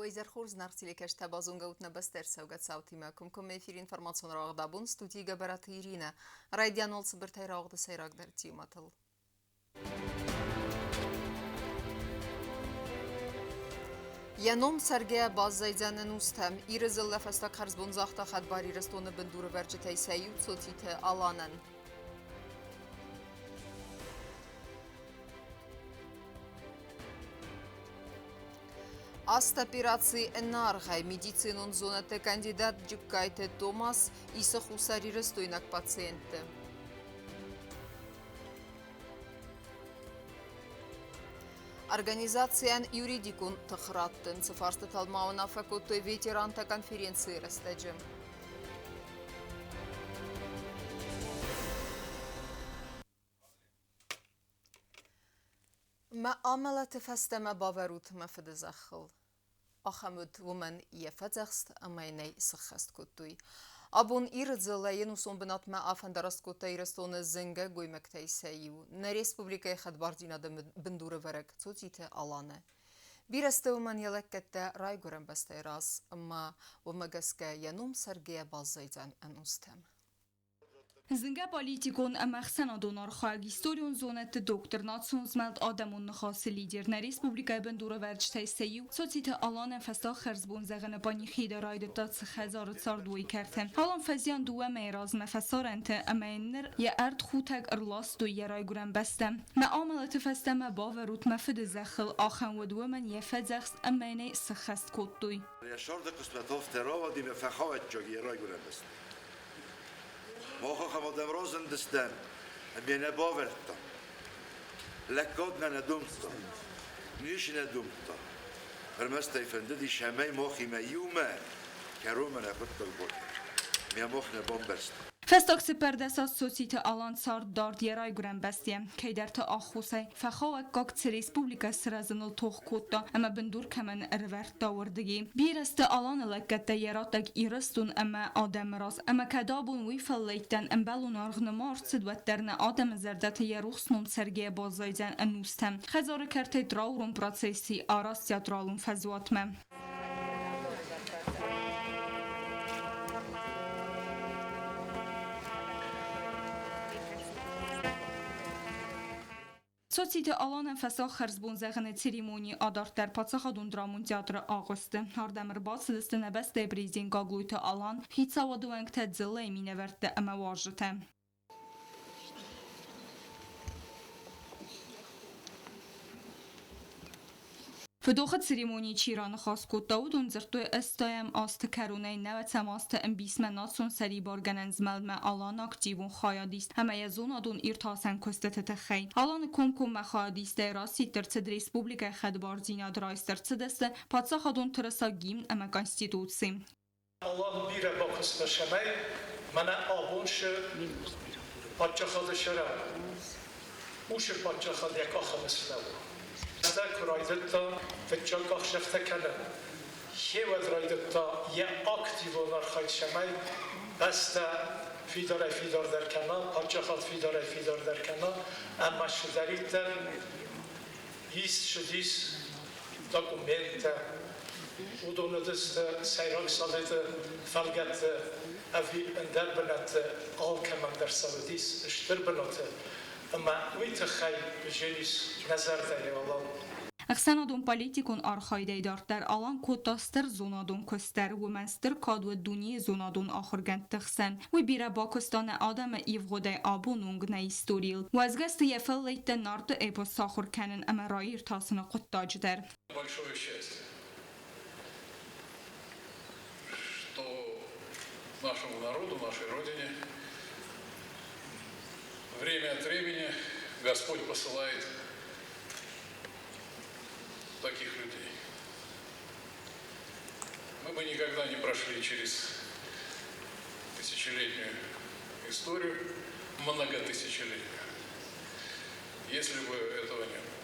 وإذا خورز نارتي لكش تبازون قوتنا بستر سوقت صوتي معكم كم في إنفورماسيون راغ دابون ستودي جبرات إيرينا رايديان نول صبرتي راغ دسيراغ درتي ماتل ينوم سرگه باز زیدن نوستم ایرزل لفستا خرزبون زاختا خدباری رستون بندور ورجتای سیود صوتیت آلانن Астапирации энаргай медицинун зонате кандидат Джипкайте Томас и сахусари растойнак пациенты. Организациян юридикун тахраттын цифарсты талмауна факутой ветеранта конференции растаджим. ما عملت فستم باوروت ما فدزخل أخمد ومن يفتزخست أميني سخست كتوي أبون إيرزلا ينوسون بنات ما أفن درست كتاي رستون الزنجة قوي مكتاي سايو نريسبوبليكا خد باردينا بندور ورق توتيت ألانه بيرستو من يلكت راي قرن بستي راس أما ومجسكا ينوم سرقيا بازيتان أنوستم Zynga politikon amaqsana donar xalq historion zonet doktor natsonsmeld adamon khas lider na respublika bendura verçtay seyu sotite alan festa xerzbon zagana pani khida rayde tat 1042 kerten halan fazian duwa meraz mafasarente amaynir ya ard khutag irlas do yaray guran bestem ma amalat festa ma baverut mafid zakhil akhan wadwa man yafadzaks amayne sakhast kottoy ya shorda qismatov terova di mafakhavat jogi yaray guran bestem موخا خمودم روزن دستن بينا باورتا لكودنا ندومتا نيش ندومتا فرمستا يفنددي شامي موخي ما يوما كروما نقطة البول ميا موخنا بومبرست Festak seperdesas sosite alan sar dard yaray guran bestie kayder ta axusay faxawak gakt respublika srazanıl tox kotta ama bendur kamen ervert dawrdigi bireste alan lakata yaratak irastun ama adam ras ama kadabun wi fallaytan ambalun argnamar sidwatterna adam zerdat yaruxsnum sergiye bazaydan anustam khazar karte drawrun procesi aras teatralun fazwatma Sotite alan fesa xerzbon zagane cerimoni adart der patsahadun dramun teatr ağıstı. Hardemir basılistı nebes debrizin gagluyta alan hitsa vaduenk tedzile emine vertte ama vajite. فداخل سریمونی چیران خاص کود داود انزرتو استایم آست کرونه نو تماست ام بیسم ناتسون سری بارگنن زمل ما آلان اکتیبون خایادیست همه یزون آدون ایرتاسن کستت تخی آلان کم کم مخایادیست راسی ترتد ریسپوبلیک خدبار زینا درایست ترتدست پاتسا خادون ترسا گیم اما کنستیتوتسیم الله بیره با قسم شمی من آبون شد پاتچا خود شده موش پاتچا خود یک آخه مثل هذا كرايدتا في الجاكخ شفت كلام هي ودرايدتا يا أكتيفو نرخيد شماي بس في دار در کنار پاچخات في دار در کنار اما شدریتا هیست شدیس داکومنت ودوندست سیراک سالت فلگت افی اندر بنت آل کمان در سالدیس اشتر بنت اما ویت خی بجلیس نظر داری والله Aksanadun politikun arxayday dartlar alan kodastır zonadun köster و منستر کاد و دونی زونادون آخرگند تخسن و بیره باکستان آدم ایوغوده آبونونگ نیستوریل و از گست یفل لیت نارد ایپو ساخر کنن اما رایر تاسن قطاج در Большое счастье, что нашему народу, нашей Родине время от времени Господь посылает таких людей. Мы бы никогда не прошли через тысячелетнюю историю, многотысячелетнюю, если бы этого не было.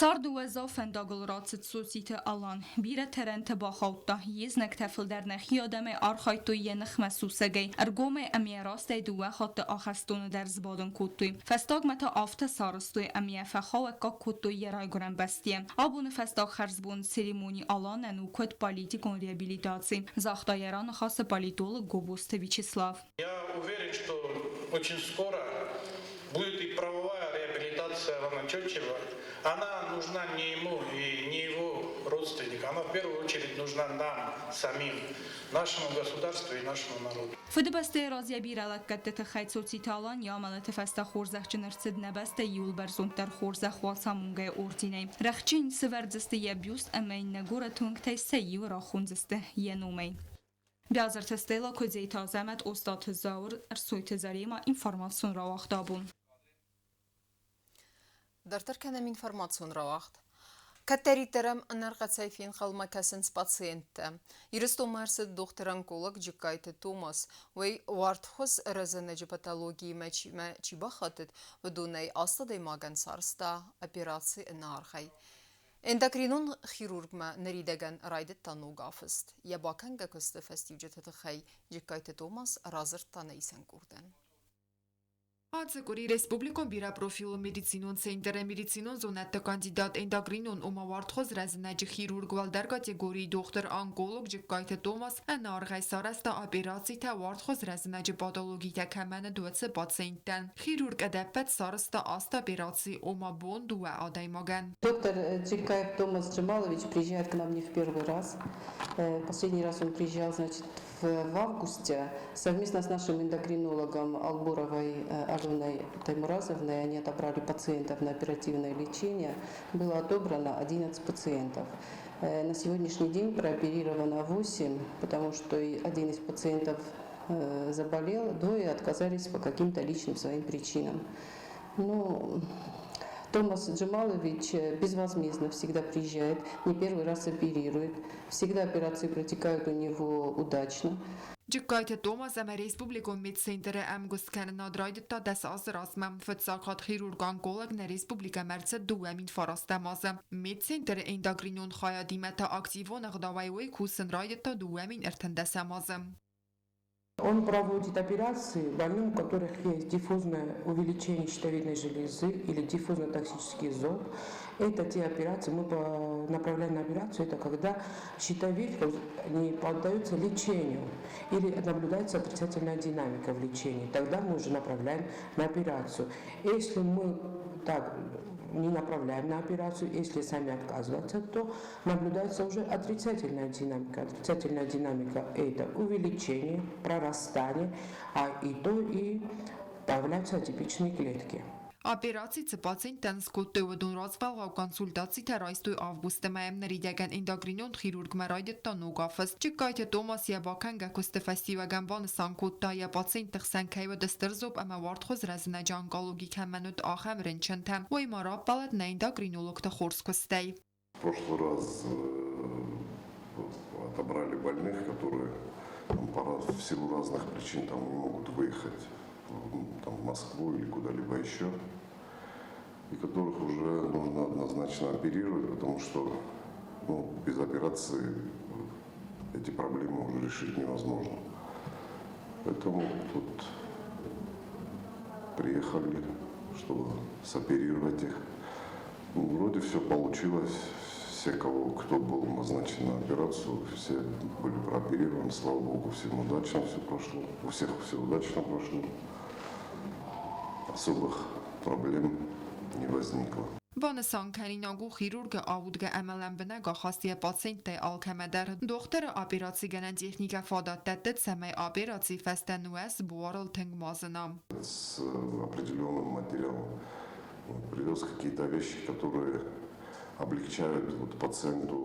Sardueza fendagolratset societe alan bire terente baxauta yeznek tefel der nechiademe archaitu yenich mesusegei ergome emie raste duwe hatte achastone der zbaden kutui festag meta afte sarstui emie fechawe ka kutui yerai goren bestie abune festag herzbun cerimoni alan enu kut политикон реабилитации захта яран хаса политолог Гобуст Вячеслав. Я уверен, что очень скоро будет и правовая реабилитация Алана Чотчева. Она нужна не ему и не его родственникам. Она в первую очередь нужна нам самим, нашему государству и нашему народу. Фдбсте разия биралак катте хайцоци талан ямалат фаста хорзах чнерцд небсте юл берзунтер хорзах васамунге ордине. Рахчин свердзсте ябюст амейн негоратунг тайсею рахунзсте янумей. Бязар тестела кодзейта замат остат заур арсуйт зарима информацион равахтабун. Դարտեր կենեմ ինվորմացիոն ռավաղտ։ Կատերիտերեմ նարգացայֆին խալմակասենց պացիենտը։ Իրստոմարսը դողտեր անկոլոգ ջկայտը Տոմաս, վեյ վարդխոս ռեզենեջի պատալոգիի մեջի բախատըտ վդունեյ աստադեյ մագան սարստա ապիրացի նարխայ։ Էնդակրինուն խիրուրգմը նրիդեգան ռայդետ տանուգ افست. Եբական գակստը ֆեստիվջը թխայ ջկայտը Տոմաս ռազր տանեյսեն կուրդեն։ Ացեկորի Ռեսպուբլիկոն բիրապրոֆիլը մեդիցինոն ցենտրը մեդիցինոն զոնատը կանդիդատ էնդակրինոն ումավարտխոզ ռեզնեջի խիրուրգ վալդար կատեգորի դոկտոր անկոլոգ ջկայթը Տոմաս անարգայ սարաստա օպերացի թե վարտխոզ ռեզնեջի պաթոլոգի թե կամանը դուեցը պացիենտան խիրուրգ ադեպet սարաստա աստա օպերացի ումաբոն դուա ադայմագան Доктор Джикаев Томас Джамалович приезжает к нам не в первый раз. Последний раз он приезжал, значит, в августе совместно с нашим эндокринологом Албуровой Аленой Таймуразовной. Они отобрали пациентов на оперативное лечение. Было отобрано 11 пациентов. На сегодняшний день прооперировано 8, потому что один из пациентов заболел, двое отказались по каким-то личным своим причинам. Томас Джамалович безвозмездно всегда приезжает, не первый раз оперирует. Всегда операции протекают у него удачно. Ջկայթը Տոմաս ամը Ռեսպուբլիկոն մեդսենտրը ամգուստքան նադրայդտա դես ասրասմամ ֆծակատ խիրուրգ անկոլոգ Ռեսպուբլիկա մերցը դուամին ֆարաստամազը մեդսենտրը էնդակրինոն խայադիմետա ակտիվոն աղդավայոյ քուսն ռայդտա դուամին эрթնդասամազը Он проводит операции больным, у которых есть диффузное увеличение щитовидной железы или диффузно-токсический зоб. Это те операции, мы направляем на операцию, это когда щитовидка не поддается лечению или наблюдается отрицательная динамика в лечении. Тогда мы уже направляем на операцию. Если мы так не направляем на операцию, если сами отказываются, то наблюдается уже отрицательная динамика. Отрицательная динамика – это увеличение, прорастание, и появляются атипичные клетки. Օպերացիա պացիենտան սկոտտեու դոնրացվալ կոնսուլտացի թերայստույ ավգուստը մայեմ նրիդեգան էնդակրինոն խիրուրգ մերայդը տանուգ Ջկայթը Տոմաս եբական գակուստը ֆեստիվագան բանը սանկոտտա ե պացիենտ տխսանքայվը դստրզոբ ամա վարտխոզ ռեզնեջ անկոլոգի կամենուտ ախեմ ռենչընթեմ ոյ մարա պալատ նա էնդակրինոլոգ тахорскостей. В прошлый раз отобрали больных, которые в силу разных причин там не могут выехать в Москву или куда-либо еще, и которых уже нужно однозначно оперировать, потому что без операции эти проблемы уже решить невозможно. Поэтому тут приехали, чтобы соперировать их. Вроде все получилось. Все, кто был назначен на операцию, все были прооперированы, слава богу, всем удачно все прошло. У всех все удачно прошло. Особых проблем не возникло. Բանսան քանինագու խիրուրգը ավուդգը MLM բնագա խաստիե պացիենտե ալքեմեդեր դոկտորը օպերացի գնան տեխնիկա ֆադատտետ սեմայ օպերացի фестенуэс буарл тенгмазына С определенным материалом привез какие-то вещи, которые облегчают пациенту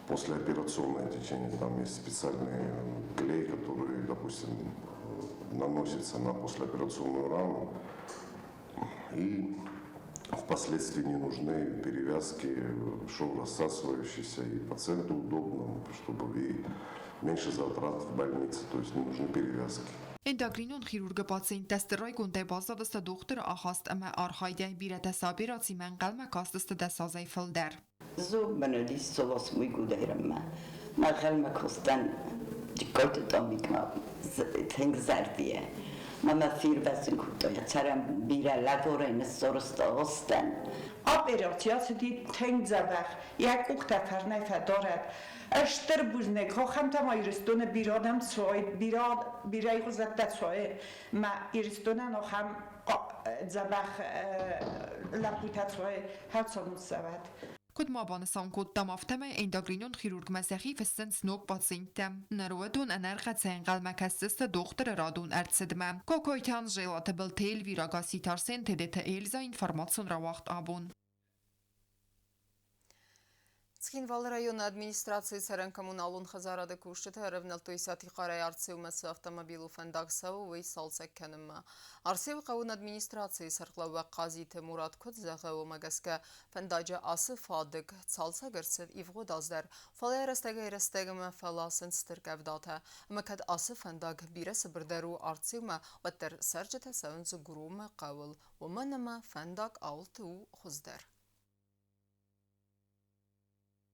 послеоперационное течение. Там есть специальный клей, который, допустим, наносится на послеоперационную рану, и впоследствии не нужны перевязки, шов рассасывающийся, и пациенту удобно, чтобы и меньше затрат в больнице, то есть не нужны перевязки. Էնդոգրինոն խիրուրգը պացիենտ տեստերոյ գունդե բազավստը դոկտոր ախաստ əmə արխայդյայ բիրətə սաբիրացի mən qəlmə կաստստը դեսազայ ֆլդər. Zor bana değil, sovas muy guderim ben. Makalma kostan, dikkat tomikma, tengzer diye. Mama firvesin kutoya, çaram bira lavorene sorusta ostan. Operasyası değil, tengzer یک وقت فرنه دارد اشتر بزنه خواهم تما ایرستون بیرادم سوی بیرای خزده سوی ما ایرستون نخم زبخ لپوتت سوی هر سانوت سوید Կոտ մաբանսան կոտ տամավտեմ է էնդոգրինոն խիրուրգ մեսեղի վսենց նոկ պացինտեմ։ Նրուետուն էներգացեն գալմակասստը դոկտոր ռադուն արձդմը։ Կոկոյթյան ժելատը բլթել վիրագասի տարսեն թեդեթը էլզա ինվարմացիոն ռավաղտ աբուն։ Ցխինվալ ռայոն ադմինիստրացიის հրենքամունալուն խզարադը կուշտը հրվնել տույսատի կարայ արցիու մեծ ավտոմոբիլու ֆնդակսավու վեի սալցեք կնմը։ Արցիու қауын ադմինիսтрации սրқլավը қազի թեմուրատ կոտ զաղավու մագասկա ֆնդաջը асы фадык цалца гырцет ивго даздар фалай растега фаласын стыркавдата мекад асы фандаг бире сыбырдару арцима ваттер саржета савынзу гурума қавыл воманама фандаг аулту хуздар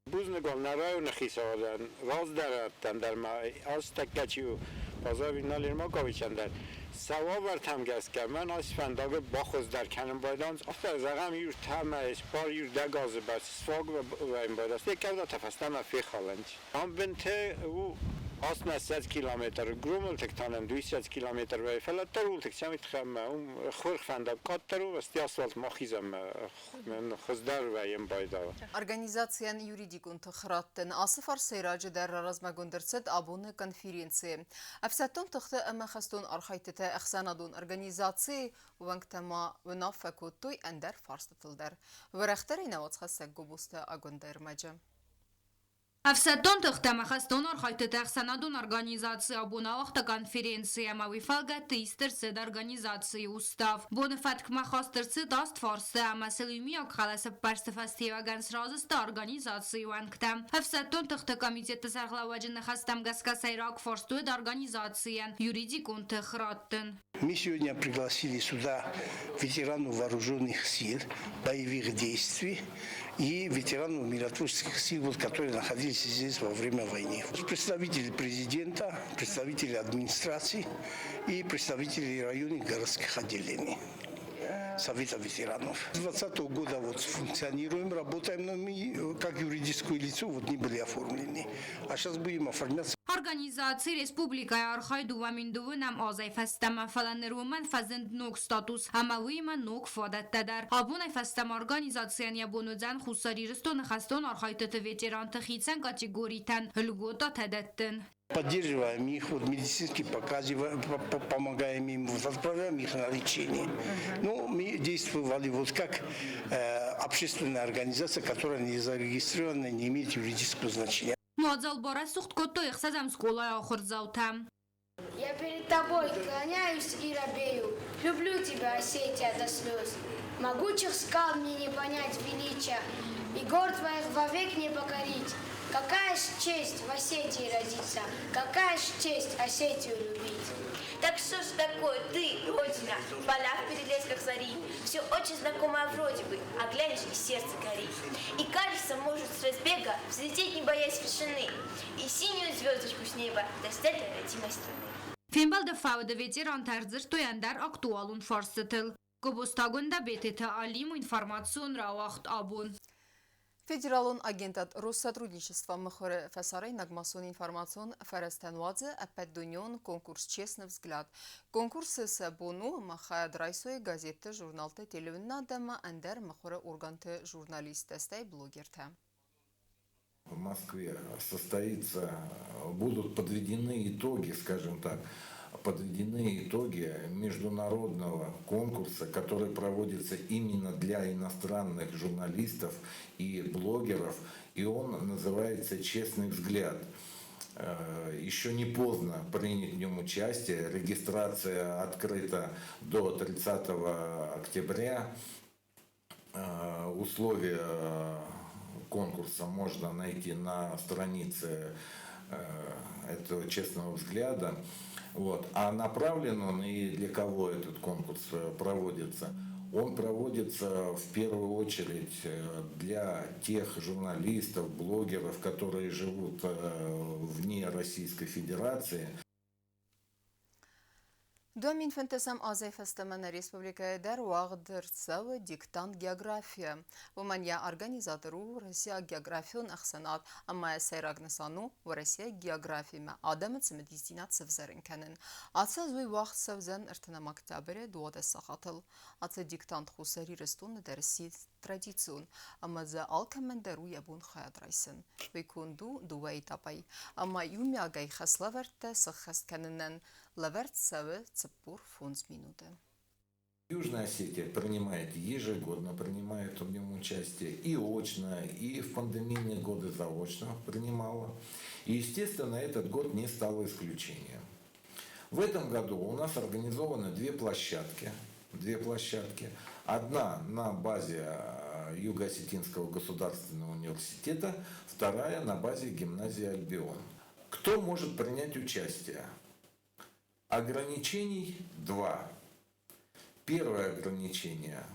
Buznegal na rajone hiszaren, razderettem, der már azt tekkecső az avinnal Makovicsen, der szavavart hem geszke, men azt fendag bahoz der kenem bajdans, after zagam jur teme és par jur degazı bers, svag vaim bajdas, tekevda tefesztem a fékhalencs. Am bente azt 100 kilometer, grumultek tanem 200 kilometer vej felettel ultek semmit hem, xurg fendag katteru, azt aszfalt machizem, men hozdar vejim bajdava. Организациян юридикун тхраттен асыф арсейрajı дәррараз мәгундерцет абуны конференции. Афсаттон тхты әмәхастон архайтыты әхсанадун организации вангтама внафакуттуй әндер фарстытылдар. Вәрәхтер инаватхасак губусты агундермәҗе. Афсаттон тхтамахастон архайты тәхсанадун организация абуналахта конференция мавифалга тейстерсед организации устав. Бонефатк махастырсы даст фарсы амасылыми акхаласы парстыфастива гансразыста организации вангтам. Афсаттон тхты комитеты сархлаваджины хастам гаскасайрак фарстует организациян юридикун тхраттен. Мы сегодня пригласили сюда ветеранов вооруженных сил, боевых действий и ветеранов миротворческих сил, которые находились здесь во время войны. Представители президента, представители администрации и представители районных городских отделений. Совета ветеранов. С 2020 года вот функционируем, работаем, но мы как юридическое лицо вот не были оформлены. А сейчас будем оформляться. Организации Республика Архайду ваминдувы нам азай фастама фаланерумен фазенд ног статус хамавыйма ног фадаттадар. Абунай фастам организациян ябонудзан хусари рестон хастон архайтыты ветеран тахицен категоритан льгота тадаттын. Поддерживаем их, вот медицински показываем, помогаем им, отправляем их на лечение. Но мы действовали вот как общественная организация, которая не зарегистрирована, не имеет юридического значения. Муадзал бора сухткото ихсазам скола охорзаутам. Я перед тобой клоняюсь и робею. Люблю тебя, Осетия, до слез. Могучих скал мне не понять величия, и гор твоих вовек не покорить. Какая ж честь в Осетии родиться, какая ж честь Осетию любить. Так что ж такое ты, Родина, в полях перелезь, как зари. Все очень знакомое вроде бы, а глянешь, и сердце горит. И кажется, может с разбега взлететь, не боясь вышины, и синюю звездочку с неба достать до родимой страны. Фимбалда фауда ветеран тарзыр тояндар актуалун фарсытыл. Кобустагунда бетета алиму информацион рауахт абун. Федералон агентат Россотрудничества Махоре Фасарай Нагмасон информацион Ферестенвадзе Апеддуньон конкурс «Честный взгляд». Конкурс с бону Махая Драйсуи газеты журналты телевинна дама Андер Махоре Урганты журналистестай блогерта. В Москве будут подведены итоги, скажем так, международного конкурса, который проводится именно для иностранных журналистов и блогеров, и он называется «Честный взгляд». Еще не поздно принять в нем участие, регистрация открыта до 30 октября, условия конкурса можно найти на странице этого «Честного взгляда». Вот. А направлен он и для кого этот конкурс проводится? Он проводится в первую очередь для тех журналистов, блогеров, которые живут вне Российской Федерации. دومین فنتسم آزای فستمان ریسپوبلیکای در واقع درسو دیکتان گیوگرافیا و من یا ارگانیزاتورو روسیا گیوگرافیون اخسنات اما سیراگ نسانو و روسیا گیوگرافی ما آدم تسمدیستینات سفزرن کنن آتسا زوی وقت سفزن ارتنا مکتبره دوات سخاطل آتسا دیکتان خوسری رستون درسی ترادیسیون اما ز آلکمن درو یبون خیاد رایسن ویکون دو ایتاپای اما یومی آگای خسلا ورته سخست کننن لورت سوه цепур фунз минуты. Южная Осетия ежегодно принимает в нем участие и очно, и в пандемийные годы заочно принимала. И, естественно, этот год не стал исключением. В этом году у нас организованы две площадки. Одна на базе Юго-Осетинского государственного университета, вторая на базе гимназии Альбион. Кто может принять участие? Ограничений 2. Первое ограничение.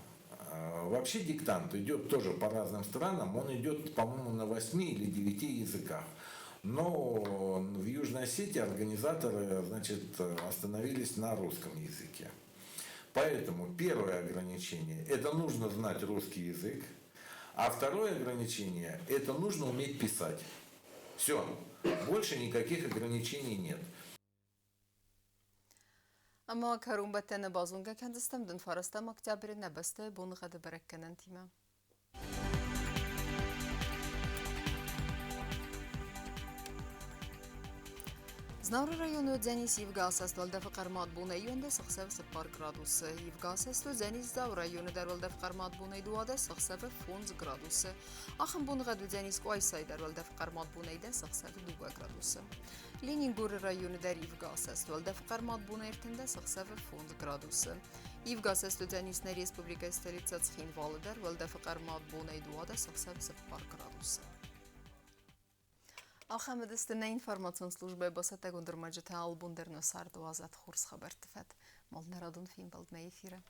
Вообще диктант идет тоже по разным странам. Он идет, по-моему, на 8 или 9 языках. Но в Южной Осетии организаторы, остановились на русском языке. Поэтому первое ограничение – это нужно знать русский язык. А второе ограничение – это нужно уметь писать. Все. Больше никаких ограничений нет. اما کرون بتن بازونگه کندستم دن فارسته مکتبر نبسته بون غد برکنن تیمه. Знавры району Дзянис Евгасас Валдеф Кармат Буна Юнде Сахсев Сепар градусы. Евгасас Дзянис Зав району дар Валдеф Кармат Буна Дуаде Сахсев Фонз градусы. Ахам Бун Гаду Дзянис Куайсай дар Валдеф Кармат Буна Иде Сахсев Дуга градусы. Ленингур району дар Евгасас Валдеф Кармат Буна Иртенде Сахсев Фонз градусы. Евгасас Дзянис на Республика столица Цхинвал дар Валдеф Кармат Буна Дуаде Сахсев Сепар градусы. آخر دستنه اینفورماسیون سلوجبه بسته گندر مجته آلبوندر نصار دوازد خورس خبر تفت مال نرادون فیلم بلد نیفیره.